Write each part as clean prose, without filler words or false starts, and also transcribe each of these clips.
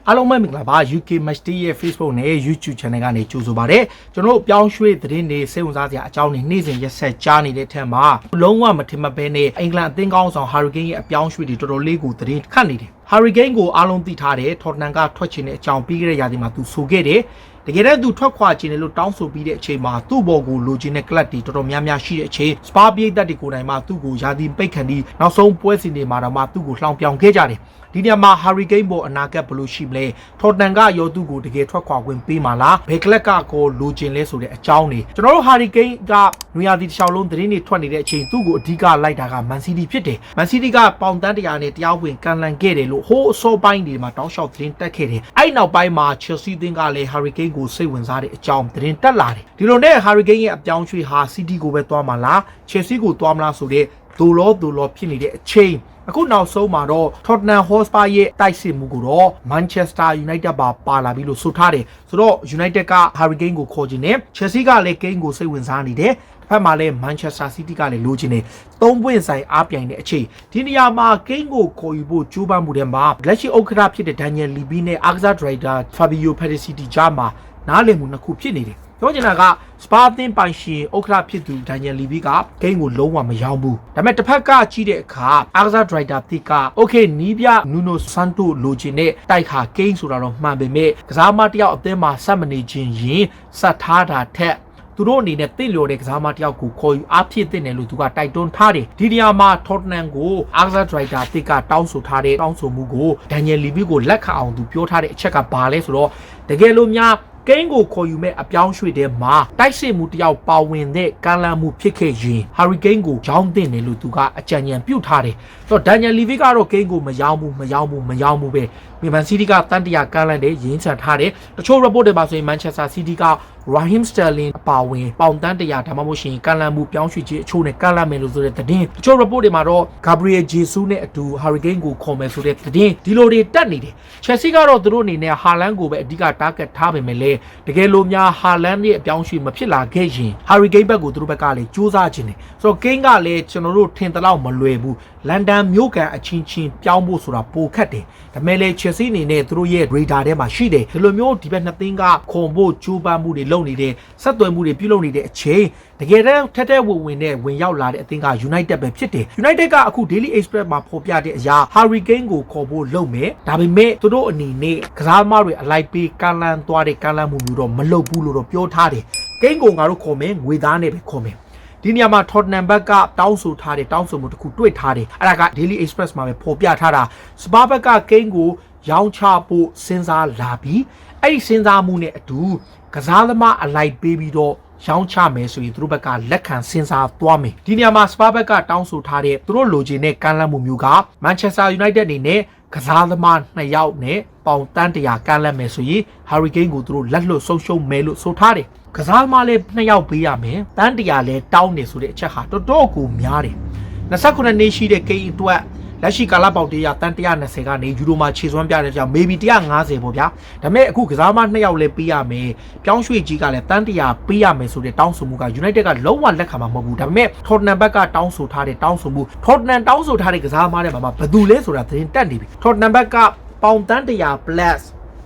အားလုံးပဲမင်္ဂလာပါ UK Match Day ရဲ့ Facebook နဲ့ YouTube Channel ကနေကြိုဆိုပါရစေကျွန်တော်တို့ပြောင်းရွှေ့သတင်းတွေစိတ်ဝင်စားစရာအကြောင်းတွေနေ့စဉ်ရက်ဆက်ကြားနေတဲ့အထက်မှာလုံးဝမထင်မှတ်ဘဲနဲ့အင်္ဂလန်အသင်းကောင်းဆောင် Hurricane ရဲ့အပြောင်းရွှေ့တွေတော်တော်လေးကိုသတင်းခတ်နေတယ် Hurricane ကိုအားလုံးသိထားတယ် Tottenham ကထွက်ချင်တဲ့အကြောင်းပြီးခဲ့တဲ့ရာသီမှာသူဆိုခဲ့တယ်တကယ်တော့သူထွက်ခွာခြင်းလို့တောင်းဆိုပြီးတဲ့အချိန်မှာသူ့ဘော်ကိုလိုချင်တဲ့ club တွေတော်တော်များများရှိတဲ့အချိန် Spa ပြည်သက်တွေကိုယ်တိုင်မှသူ့ကိုယာတီပိတ်ခံပြီးနောက်ဆုံးပွဲစဉ်တွေမှာတော့မှသူ့ကိုလှောင်ပြောင်ခဲ့ကြတယ်ဒီနေရာမှာ Hurricane ဘောအနာဂတ်ဘယ်လိုရှိမလဲ Tottenham ကရောသူ့ကိုတကယ်ထွက်ခွာခွင့်ပေးမှာလားဘယ် club ကကိုလိုချင်လဲဆိုတဲ့အကြောင်းတွေကျွန်တော်တို့ Hurricane ကနွေရာသီတစ်လျှောက်လုံးသတင်းတွေထွက်နေတဲ့အချိန်သူ့ကိုအဓိကလိုက်တာက Man City ဖြစ်တယ် Man City ကပေါင်တန်း100နဲ့တရားဝင်ကန်လန်ခဲ့တယ်လို့ဟိုးအစောပိုင်းတွေမှာတောင်းလျှောက်သတင်းတက်ခဲ့တယ်အဲ့နောက်ပိုင်းမှာ Chelsea အသင်းကလည်း Hurricane ကိုစိတ်ဝင်စားတဲ့အကြောင်းသတင်းတက်လာတယ်ဒီလိုနဲ့ Hurricane ရဲ့အပြောင်းရွှေ့ဟာ City ကိုပဲသွားမှာလား Chelsea ကိုသွားမလားဆိုတဲ့ဒူလောဖြစ်နေတဲ့အချိန်အခုနောက်ဆုံးမှာတော့ Tottenham Hotspur ရဲ့တိုက်စစ်မှုကိုတော့ Manchester United ပါလာပြီလို့ဆိုထားတယ်ဆိုတော့ United က Hurricane ကိုခေါ်ခြင်းနဲ့ Chelsea ကလည်း Kane ကိုစိတ်ဝင်စားနေတယ်ဖက်မှာလဲ Manchester City ကလည်းလိုချင်တယ်သုံးပွင့်ဆိုင်အားပြိုင်တဲ့အချိန်ဒီနေရာမှာ Kane ကိုခေါ်ယူဖို့ကြိုးပမ်းမှုတွေမှာလက်ရှိဥက္ကဋ္ဌဖြစ်တဲ့ Daniel Levy နဲ့ Axel Drider Fabio Paratici ကြားမှာနားလည်မှုနှစ်ခုဖြစ်နေတယ်ပြောချင်တာက Spa အသင်းပိုင်ရှင်ဥက္ကဋ္ဌဖြစ်သူ Daniel Levy က Kane ကိုလုံးဝမရောင်းဘူးဒါပေမဲ့တစ်ဖက်ကကြည့်တဲ့အခါ Axel Drider တိက Okay နီးပြ Nuno Santo လိုချင်တဲ့တိုက်ခါ Kane ဆိုတာတော့မှန်ပေမဲ့ကစားမတယောက်အသင်းမှာစက်မနေခြင်းရင်စက်ထားတာထက်သူတို့အနေနဲ့တင့်လျော်တဲ့ကစားမတယောက်ကိုခေါ်ယူအားဖြစ်တဲ့နယ်လို့သူကတိုက်တွန်းထားတယ်ဒီနေရာမှာ Tottenham ကို Axel Drider တိကတောင်းဆိုထားတဲ့တောင်းဆိုမှုကို Daniel Levy ကိုလက်ခံအောင်သူပြောထားတဲ့အချက်ကဘာလဲဆိုတော့တကယ်လို့များKane ကိုခေါ်ယူမဲ့အပြောင်းရွှေ့တဲ့မှာတိုက်စစ်မှုတယောက်ပါဝင်တဲ့ကမ်းလှမ်းမှုဖြစ်ခဲ့ရင် Hurricane ကိုရောင်းတင်တယ်လို့သူကအကြံဉာဏ်ပြုထားတယ်ဆိုတော့ Daniel Levy ကတော့ Kane ကိုမရောင်းဘူးပဲMan City ကတန်တရာကမ်းလှမ်းတဲ့ရင်းချန်ထားတယ်တချို့ report တွေမှာဆိုရင် Manchester City က Raheem Sterling အပါဝင်ပေါင်တန်းတရာဒါမှမဟုတ်ရှင်ကမ်းလှမ်းမှုပြောင်းရွှေ့ခြင်းအချို့နဲ့ကမ်းလှမ်းမယ်လို့ဆိုတဲ့သတင်းတချို့ report တွေမှာတော့ Gabriel Jesus နဲ့အတူ Hurricane ကိုခေါ်မယ်ဆိုတဲ့သတင်းဒီလိုတွေတက်နေတယ် Chelsea ကတော့သူတို့အနေနဲ့ Haaland ကိုပဲအဓိက target ထားပေမဲ့လည်းတကယ်လို့များ Haaland ရဲ့အပြောင်းရွှေ့မဖြစ်လာခဲ့ရင် Hurricane ဘက်ကိုသူတို့ဘက်ကလည်းစူးစမ်းခြင်းတယ်ဆိုတော့ Kane ကလည်းကျွန်တော်တို့ထင်သလောက်မလွယ်ဘူးလန်ဒန်မြို့ကန်အချင်းချင်းပြောင်းဖို့ဆိုတာပိုခက်တယ်ဒါပေမဲ့လည်း Chelsea အနေနဲ့သူတို့ရဲ့ radar ထဲမှာရှိတယ်ဒီလိုမျိုးဒီဘက်နှစ်သင်းကခွန်ဖို့ကြိုးပမ်းမှုတွေလုပ်နေတဲ့ဆက်သွယ်မှုတွေပြုလုပ်နေတဲ့အချိန်တကယ်တမ်းထက်တဲ့ဝင်နဲ့ဝင်ရောက်လာတဲ့အသင်းက United ပဲဖြစ်တယ် United ကအခု Daily Express မှာဖော်ပြတဲ့အရာ Hurricane ကိုခေါ်ဖို့လုပ်မယ်ဒါပေမဲ့သူတို့အနေနဲ့ကစားသမားတွေအလိုက်ပေးကမ်းလှမ်းသွားတဲ့ကမ်းလှမ်းမှုမျိုးတော့မလုပ်ဘူးလို့တော့ပြောထားတယ် Kane ကိုငါတို့ခေါ်မယ်ငွေသားနဲ့ပဲခေါ်မယ်ဒီနေရာမှာ Tottenham ဘက်ကတောင်းဆိုထားတဲ့တောင်းဆိုမှုတစ်ခုတွေ့ထားတယ်အဲ့ဒါက Daily Express မှာပဲဖော်ပြထားတာ Spa ဘက်က Kane ကိုရောင်းချဖို့စဉ်းစားလာပြီးအဲ့ဒီစဉ်းစားမှုနဲ့အတူကစားသမားအလိုက်ပေးပြီးတော့ရောင်းချမယ်ဆိုရင်သူတို့ဘက်ကလက်ခံစဉ်းစားသွားမယ်ဒီနေရာမှာ Spa ဘက်ကတောင်းဆိုထားတဲ့သူတို့လိုချင်တဲ့ကမ်းလှမ်းမှုမျိုးက Manchester United အနေနဲ့ကစားသမား2ယောက်နဲ့ပေါင်တန်း100ကမ်းလှမ်းမယ်ဆိုရင် Hurricane ကိုသူတို့လက်လွတ်ဆုံးရှုံးမယ်လို့ဆိုထားတယ်ကစားသမားလေး2ယောက်ပေးရမယ်တန်း100လဲတောင်းနေဆိုတဲ့အချက်ဟာတော်တော်ကိုများတယ်29နှစ်ရှိတဲ့ Kane အတွက်လက်ရှိကာလပေါက်100တန်း120ကနေယူရိုမှာခြေစွမ်းပြတဲ့ကြောင့် maybe 150ပေါ့ဗျာဒါပေမဲ့အခုကစားသမား2ယောက်လဲပေးရမယ်ပြောင်းရွှေ့ကြီးကလည်းတန်း100ပေးရမယ်ဆိုတဲ့တောင်းဆိုမှုက United ကလုံးဝလက်ခံမှာမဟုတ်ဘူးဒါပေမဲ့ Tottenham ဘက်ကတောင်းဆိုထားတဲ့တောင်းဆိုမှု Tottenham တောင်းဆိုထားတဲ့ကစားသမားတွေမှာဘယ်သူလဲဆိုတာသတင်းတက်နေပြီ Tottenham ဘက်ကပေါင်တန်း100 plus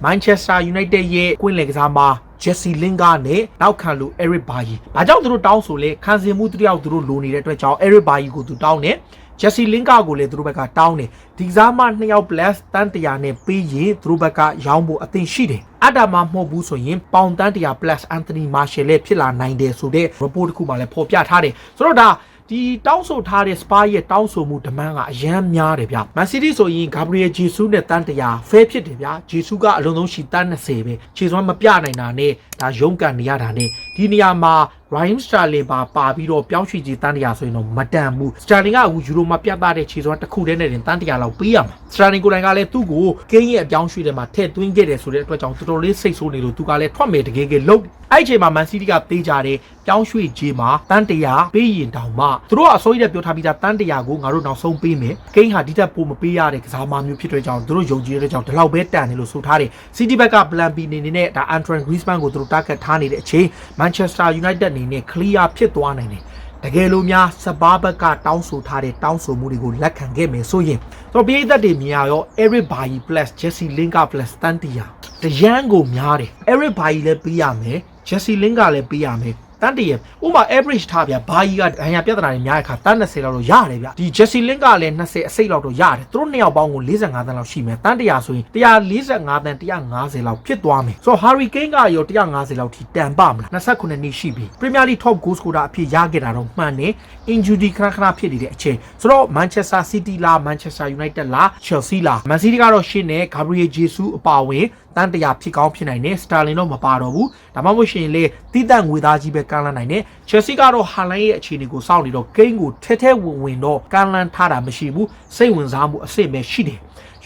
Manchester United ရဲ့ကွင်းလယ်ကစားသမားJesse Lingard နဲ့နောက်ခံလူ Eric Bailly ။ဘာကြောင့်သူတို့တောင်းဆိုလဲခံစင်မှုတယောက်သူတို့လိုနေတဲ့အတွက်ကြောင့် Eric Bailly ကိုသူတောင်းတယ် Jesse Lingard ကိုလည်းသူတို့ဘက်ကတောင်းတယ်ဒီကစားမ2ယောက် plus တန်း100နဲ့ပေးရင်သူတို့ဘက်ကရောင်းဖို့အသင့်ရှိတယ်အတားမှမဟုတ်ဘူးဆိုရင်ပေါင်တန်း100 plus Anthony Martial လည်းဖြစ်လာနိုင်တယ်ဆိုတဲ့ report တစ်ခုမှလည်းဖော်ပြထားတယ်ဆိုတော့ဒါဒီတောင်းဆိုထားတဲ့ Spa ရဲ့တောင်းဆိုမှု demand ကအရန်များတယ်ဗျ Man City ဆိုရင် Gabriel Jesus နဲ့တန်း100 fair ဖြစ်တယ်ဗျ Jesus ကအလုံးစုံရှိတန်း20ပဲခြေစွမ်းမပြနိုင်တာနဲ့ဒါရုန်းကန်နေရတာနဲ့ဒီနေရာမှာ Raheem Sterling ပါပြီးတော့ပြောင်းရွှေ့ကြီးတန်း100ဆိုရင်တော့မတန်ဘူး Sterling ကအခုယူရိုမှာပြသတဲ့ခြေစွမ်းတစ်ခုတည်းနဲ့တင်တန်း100လောက်ပေးရမှာ Sterling ကိုယ်တိုင်ကလည်းသူ့ကို Kane ရဲ့အပြောင်းရွှေ့ထဲမှာထည့်သွင်းခဲ့တယ်ဆိုတဲ့အတွက်ကြောင့်တော်တော်လေးစိတ်ဆိုးနေလို့သူကလည်းထွက်မယ်တကယ်လုံးအဲ့အချိန်မှာ Man City ကသေးကြတယ်ပြောင်းရွှေ့ကြီးမှာတန်း100ပေးရင်တောင်မှသူတို့ကအစိုးရပြောထားပြီးသားတန်း100ကိုငါတို့နောက်ဆုံးပေးမယ် Kane ဟာဒီတက်ပိုမပေးရတဲ့ကစားမမျိုးဖြစ်တဲ့ကြောင့်သူတို့ယုံကြည်တဲ့ကြောင့်ဒီလောက်ပဲတန်တယ်လို့ဆိုထားတယ် City ဘက်က Plan B နေနဲ့ဒါ Antoine Griezmann ကိုသူတို့ target ထားနေတဲ့အချိန် Manchester United အနေနဲ့ clear ဖြစ်သွားနိုင်တယ် တကယ်လို့များစပါးဘက်ကတောင်းဆိုထားတဲ့တောင်းဆိုမှုတွေကိုလက်ခံခဲ့မယ်ဆိုရင်တော့ပြည်သက်တွေမြင်ရရော everybody plus Jesse Lingard plus တန်တီယာတရန်ကိုများတယ် everybody လည်းပေးရမယ် Jesse Lingard လည်းပေးရမယ်တန်တရဥမာ average ထားဗျာဘာကြီးကဒဏ်ရာပြဿနာတွေများတဲ့ခါတန်း20လောက်တော့ရတယ်ဗျဒီ Jesse Lingard ကလည်း20အစိတ်လောက်တော့ရတယ်သူတို့နှစ်ယောက်ပေါင်းကို45တန်းလောက်ရှိမယ်တန်းတရာဆိုရင်145တန်း150လောက်ဖြစ်သွားမယ်ဆိုတော့ Harry Kane ကရော150လောက်ထိတန်ပါမလား29နှစ်ရှိပြီ Premier League top goal scorer အဖြစ်ရခဲ့တာတော့မှန်တယ် injury ခဏဖြစ်နေတဲ့အချိန်ဆိုတော့ Manchester City လား Manchester United လား Chelsea လား Man City ကတော့ရှင်းနေ Gabriel Jesus အပါအဝင်တန်းတရာဖြစ်ကောင်းဖြစ်နိုင်တယ် Sterling တော့မပါတော့ဘူးဒါမှမဟုတ်ရှင်လေတိတန့်ငွေသားကြီးပဲကမ်းလှမ်းနိုင်တယ် Chelsea ကတော့ Haaland ရဲ့အခြေအနေကိုစောင့်နေတော့ Kane ကိုထဲဝင်တော့ကမ်းလှမ်းထားတာမရှိဘူးစိတ်ဝင်စားမှုအစစ်ပဲရှိတယ်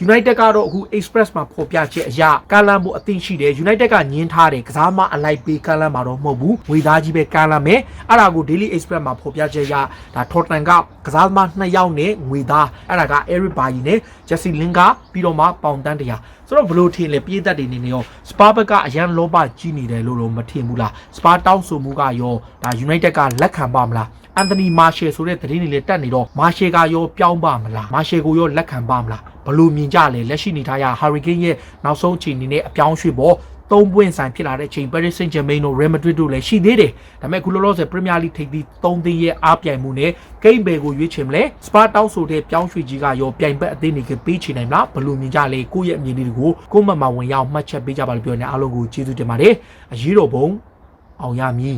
United ကတော့အခု Express မှာဖော်ပြချက်အရကမ်းလှမ်းမှုအသင့်ရှိတယ် United ကညင်းထားတယ်ကစားမအလိုက်ပေးကမ်းလှမ်းမှာတော့မဟုတ်ဘူးငွေသားကြီးပဲကမ်းလှမ်းမယ်အဲ့ဒါကို Daily Express မှာဖော်ပြချက်ရဒါ Tottenham ကကစားသမား2ယောက်နဲ့ငွေသားအဲ့ဒါက Eric Bailly နဲ့ Jesse Lingard ပြီးတော့မှပေါင်တန်း100ဆိုတော့ဘလို့ထင်လဲပြည်သက်တွေနေနေရော Spurs ဘက်ကအရန်လောဘကြီးနေတယ်လို့တော့မထင်ဘူးလား Spurs တောင်းဆိုမှုကရောဒါ United ကလက်ခံပါမလားAnthony Martial ဆိုတဲ့သတင်းတွေလည်းတက်နေတော့ Martial ကရောပြောင်းပါမလား Martial ကိုရောလက်ခံပါမလားဘလို့မြင်ကြလဲလက်ရှိနေထားရ Harry Kane ရဲ့နောက်ဆုံးအခြေအနေနဲ့အပြောင်းရွှေ့ပေါ်3ပွင့်ဆိုင်ဖြစ်လာတဲ့ချိန် Paris Saint-Germain တို့ Real Madrid တို့လည်းရှိသေးတယ်ဒါပေမဲ့ခုလောလောဆယ် Premier League ထိပ်သီး3သင်းရဲ့အားပြိုင်မှုနဲ့ Kane ဘယ်ကိုရွေးချယ်မလဲ Spurs တောင်းဆိုတဲ့ပြောင်းရွှေ့ကြီးကရောပြိုင်ဘက်အသင်းတွေကပေးချင်နိုင်မလားဘလို့မြင်ကြလဲကိုယ့်ရဲ့အမြင်လေးတွေကိုကိုယ့်မှတ်မှာဝင်ရောက်မှတ်ချက်ပေးကြပါလို့ပြောနေအားလုံးကိုကျေးဇူးတင်ပါတယ်အရေးတော်ပုံအောင်ရမည်